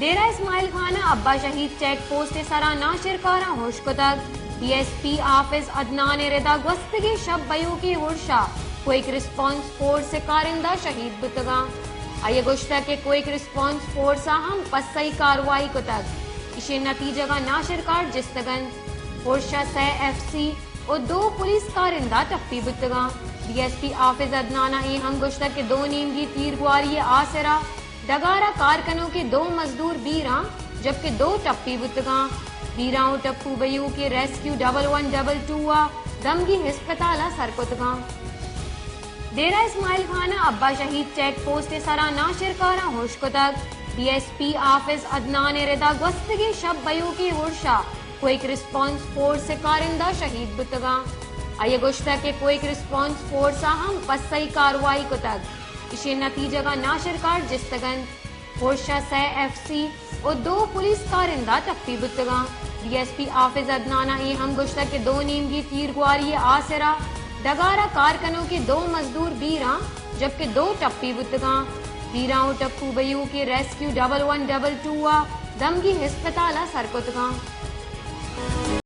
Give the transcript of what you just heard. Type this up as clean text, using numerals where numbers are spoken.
ڈیرہ اسماعیل خانہ ابا شہید چیک پوسٹ سرا ناشر کارا ہوش کتگ D S P office Adnan ردا گوستگی شب بیو کی ورشا کوئک ریسپانس فورس سے کارندہ شہید بتگاں آئیے گوشتہ کے کوئک ریسپانس فورس ہم پسائی کاروائی کتگ اسے نتیجہ کا ناشر کار جستگن ورشا سے ایف سی اور 2 پولیس کارندہ ٹپی بتگاں ڈی ایس پی آفس عدنانہ ہم گوشتہ کے 2 نیمگی تیر گواری آسرا ڈگارہ کارکنوں کے 2 مزدور بیراں جبکہ 2 ٹپی بتگاں بیراں ٹپو بیو کے ریسکیو 1122 دمگی ہسپتالہ سرکتگاں ڈیرہ اسماعیل خانہ ابا شہید چیک پوسٹ سرا ناشر کارا ہوش کتگ D S P office Adnan ردا گوستگی شب بیو کی ورشا کوئک ریسپانس فورس سے کارندہ شہید بتگاں آئیے گوشتہ کے کوئک ریسپانس فورس ہم پسائی کاروائی کتگ اسے نتیجہ کا ناشر کار جستگن ورشا سے ایف سی اور 2 پولیس کارندہ ٹپی بتگاں ڈی ایس پی آفس عدنانہ ہم گوشتہ کے 2 نیمگی تیر گواری آسرا ڈگارہ کارکنوں کے 2 مزدور بیراں جبکہ 2 ٹپی بتگاں بیراں ٹپو بیو کے ریسکیو 1122 دمگی ہسپتالہ سرکتگاں